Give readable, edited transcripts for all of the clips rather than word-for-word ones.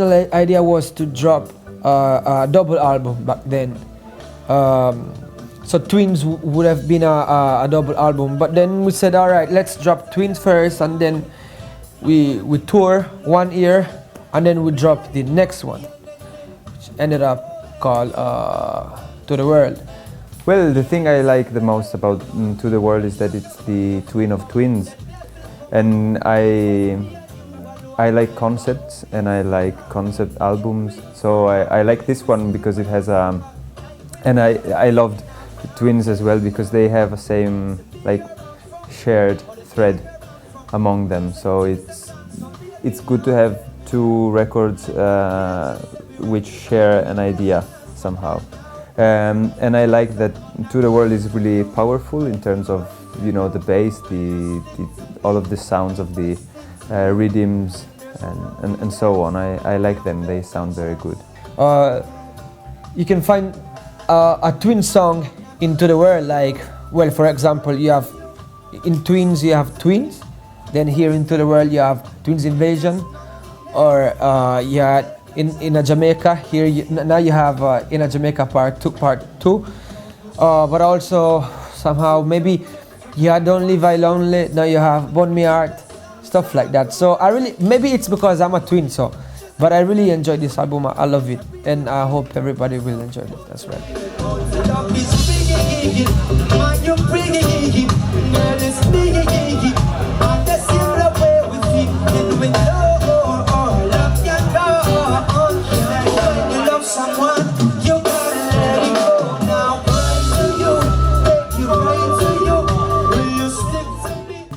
original idea was to drop a double album back then. So Twins would have been a double album, but then we said, all right, let's drop Twins first, and then we tour 1 year, and then we drop the next one, which ended up called To the World. Well, the thing I like the most about To the World is that it's the twin of twins, and I like concepts and I like concept albums, so I like this one because it has and I loved Twins as well because they have a same like shared thread among them, so it's good to have two records which share an idea somehow. And I like that To the World is really powerful in terms of, you know, the bass, all of the sounds of the rhythms and so on. I like them, they sound very good. You can find a Twin song in To the World, like, well, for example, you have in Twins you have Twins, then here in To the World you have Twins Invasion, or you had in a Jamaica, here now you have in a Jamaica part 2, but also somehow maybe you had Don't Leave I Lonely, now you have Bon Me Heart, stuff like that. So I really, maybe it's because I'm a twin, so, but I really enjoyed this album, I love it, and I hope everybody will enjoy it as well.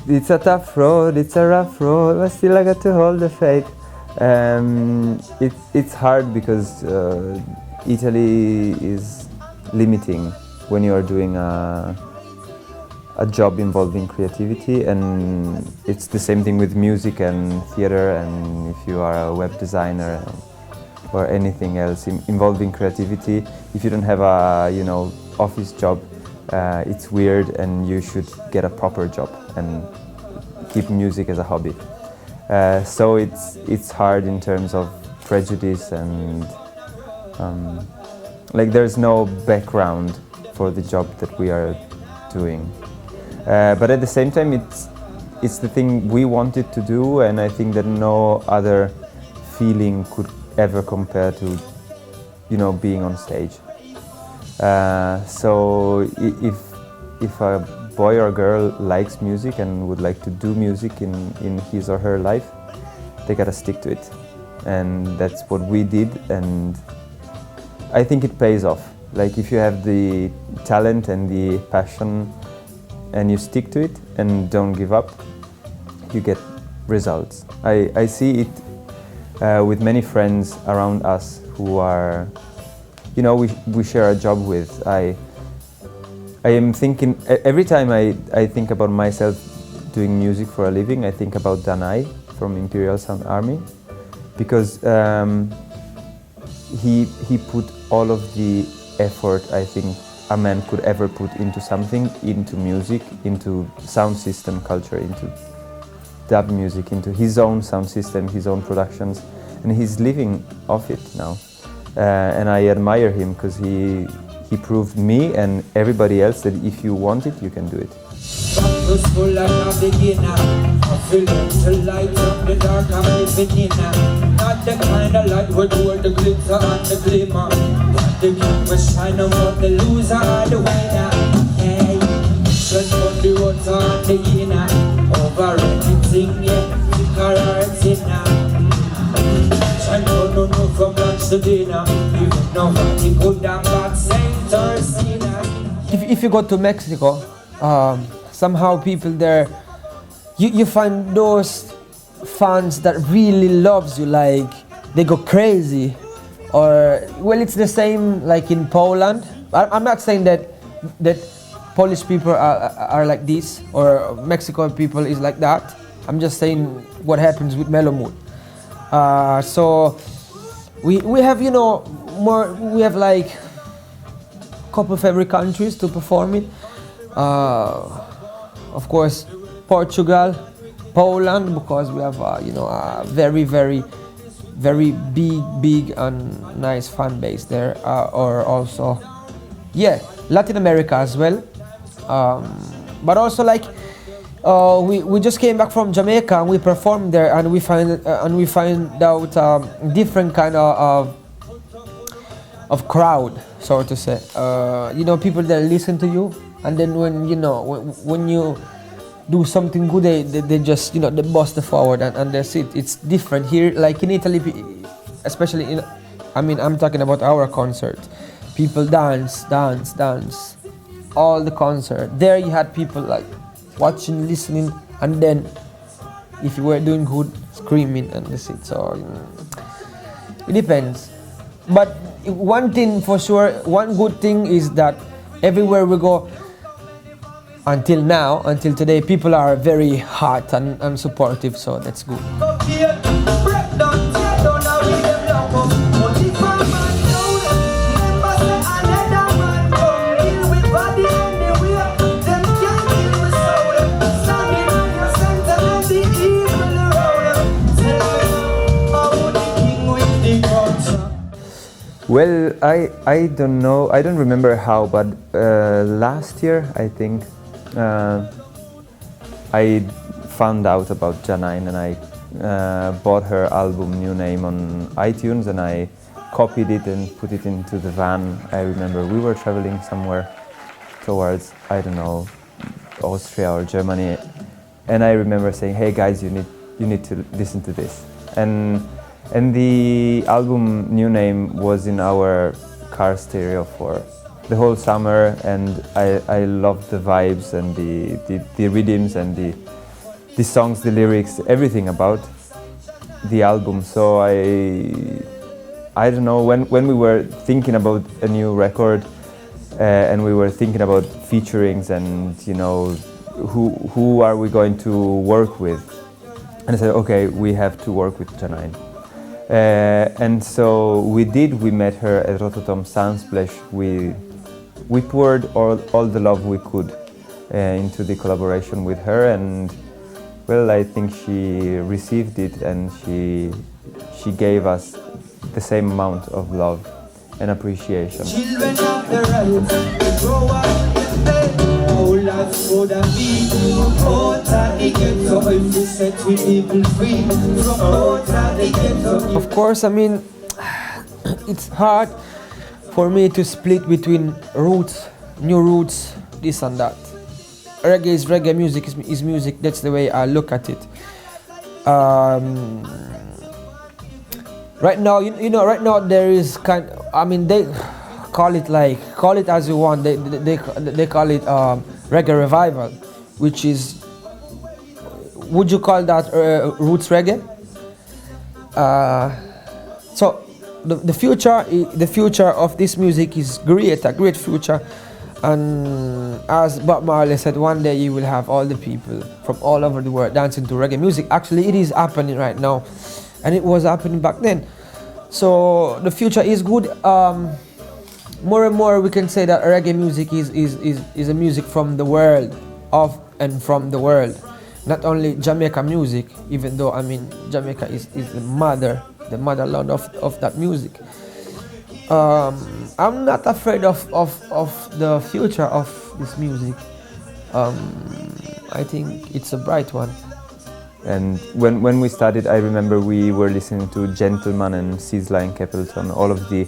It's a tough road, it's a rough road, but still I got to hold the faith. It's hard because Italy is limiting when you are doing a job involving creativity, and it's the same thing with music and theater, and if you are a web designer or anything else involving creativity, if you don't have a, you know, office job, it's weird, and you should get a proper job and keep music as a hobby. So it's hard in terms of prejudice and like there's no background for the job that we are doing. But at the same time, it's the thing we wanted to do, and I think that no other feeling could ever compare to, you know, being on stage. So if a boy or girl likes music and would like to do music in his or her life, they gotta stick to it. And that's what we did, and I think it pays off. Like, if you have the talent and the passion and you stick to it and don't give up, you get results. I see it with many friends around us who are, you know, we share a job with. I am thinking, every time I think about myself doing music for a living, I think about Danai from Imperial Sound Army, because he put all of the effort I think a man could ever put into something, into music, into sound system culture, into dub music, into his own sound system, his own productions, and he's living off it now. And I admire him because he proved me and everybody else that if you want it, you can do it. If you go to Mexico, somehow people there, you find those fans that really loves you, like they go crazy. Or, well, it's the same like in Poland. I'm not saying that Polish people are like this, or Mexican people is like that. I'm just saying what happens with Mellow Mood. So we have, you know, we have like couple of every countries to perform it. Of course, Portugal, Poland, because we have you know, a very, very very big and nice fan base there. Or also, yeah, Latin America as well. But also like we just came back from Jamaica and we performed there, and we find out different kind of crowd, so to say. People that listen to you, and then when you do something good, they just they bust the forward and that's it. It's different here, like in Italy, especially I'm talking about our concert. People dance all the concert. There you had people like watching, listening, and then if you were doing good, screaming, and that's it. So it depends. But one thing for sure, one good thing is that everywhere we go, until now, until today, people are very hot and supportive, so that's good. Well, I don't know, I don't remember how, but last year I think I found out about Janine, and I bought her album New Name on iTunes, and I copied it and put it into the van. I remember we were traveling somewhere towards, I don't know, Austria or Germany, and I remember saying, hey guys, you need to listen to this. And the album New Name was in our car stereo for the whole summer, and I loved the vibes and the rhythms and the songs, the lyrics, everything about the album. So I don't know, when we were thinking about a new record and we were thinking about featurings and who are we going to work with, and I said, okay, we have to work with Janine. And so we met her at Rototom Sunsplash. We poured all the love we could into the collaboration with her, and well, I think she received it, and she gave us the same amount of love and appreciation. Children of the right, they grow up in pain. All life for the people, out of the ghetto. If we set we people free, from out of the ghetto. Of course, it's hard for me to split between roots, new roots, this and that. Reggae is reggae, music is music. That's the way I look at it. Right now, right now there is they call it as you want. They call it reggae revival, which is, would you call that roots reggae? So the future of this music is great, a great future. And as Bob Marley said, one day you will have all the people from all over the world dancing to reggae music. Actually, it is happening right now, and it was happening back then. So the future is good. More and more we can say that reggae music is a music from the world, of and from the world, not only Jamaica music, even though Jamaica is the motherland of that music. I'm not afraid of the future of this music. I think it's a bright one. And when we started, I remember we were listening to Gentleman and Sizzla and Capleton, all of the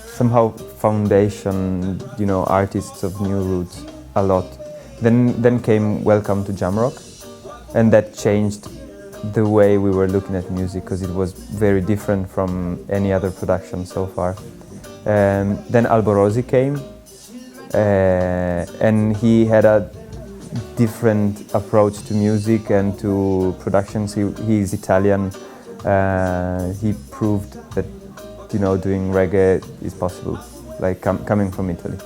somehow foundation, artists of New Roots a lot. Then came Welcome to Jamrock, and that changed the way we were looking at music, because it was very different from any other production so far. Then Alborosi came, and he had a different approach to music and to productions. He's Italian. He proved that doing reggae is possible, like coming from Italy.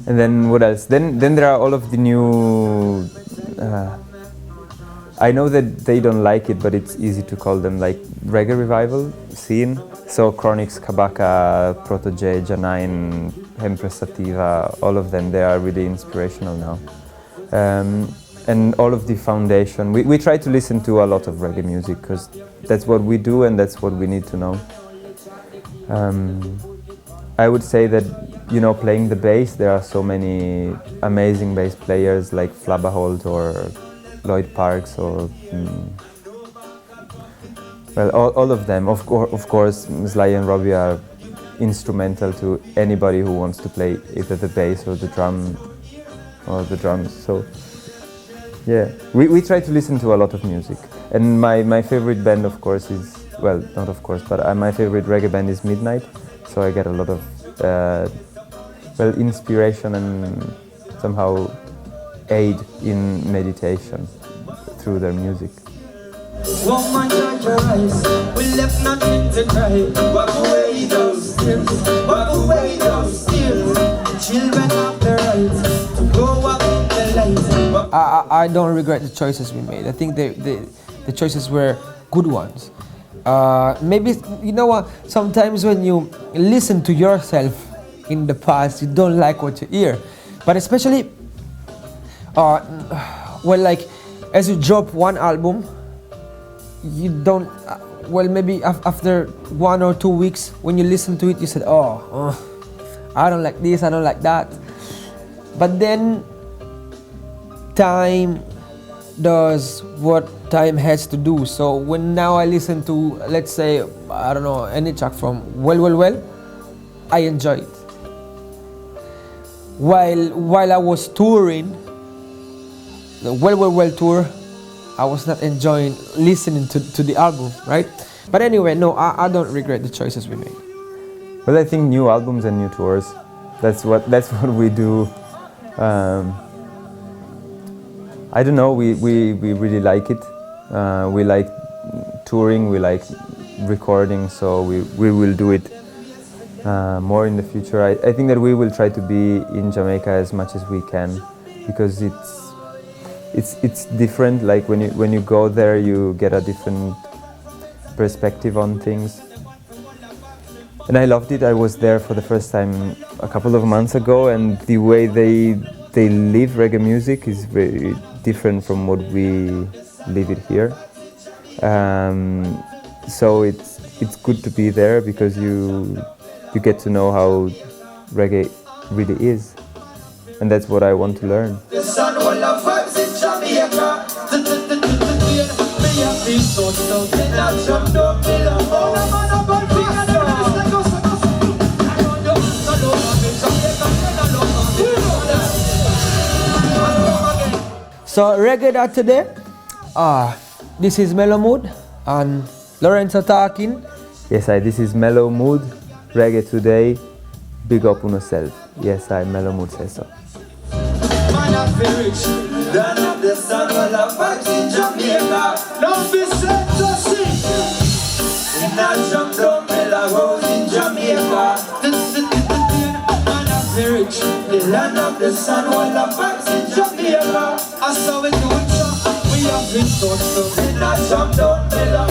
And then what else? Then there are all of the new. I know that they don't like it, but it's easy to call them like reggae revival scene. So Chronix, Kabaka, Protege, Janine, Empress Sativa, all of them, they are really inspirational now. and all of the foundation. We try to listen to a lot of reggae music because that's what we do and that's what we need to know. I would say that, you know, playing the bass, there are so many amazing bass players like Flabberholt or Lloyd Parks or well, all of them. Of course, Sly and Robbie are instrumental to anybody who wants to play either the bass or the drum or the drums. So yeah, we try to listen to a lot of music. And my favorite band, of course, is, well, not of course, but my favorite reggae band is Midnight. So I get a lot of well, inspiration and somehow aid in meditation through their music. Woman, shut your eyes. We left nothing to cry. Walk away those tears. Walk away those tears. Children have the right to grow up in the light. I don't regret the choices we made. I think the choices were good ones. Maybe, you know what, sometimes when you listen to yourself in the past, you don't like what you hear. But especially, well, like, as you drop one album, you don't, well, maybe after 1 or 2 weeks, when you listen to it, you said, oh, I don't like this, I don't like that. But then, time does what time has to do. So when now I listen to, let's say, I don't know, any track from Well, I enjoy it. While I was touring, the Well tour, I was not enjoying listening to the album, right? But anyway, no, I don't regret the choices we made. Well, I think new albums and new tours, that's what we do. I don't know, we really like it. We like touring, we like recording, so we will do it more in the future. I think that we will try to be in Jamaica as much as we can, because it's different. Like when you go there, you get a different perspective on things. And I loved it. I was there for the first time a couple of months ago, and the way they live reggae music is very different from what we live it here. So it's good to be there because you get to know how reggae really is, and that's what I want to learn. The sun will have vibes in Jamaica. So Reggae.Today, this is Mellow Mood and Lorenzo talking. Yes, this is Mellow Mood, Reggae.Today, big up on yourself. Yes, Mellow Mood says so. Man, I feel rich. Turn up the sun, will have vibes in Jamaica. Don't be sad to see. In a jump down, Mellow in Jamaica. Man, I feel rich. The land of the sun, will have vibes in Jamaica. I saw it do it, we have been so in a jump down, Mellow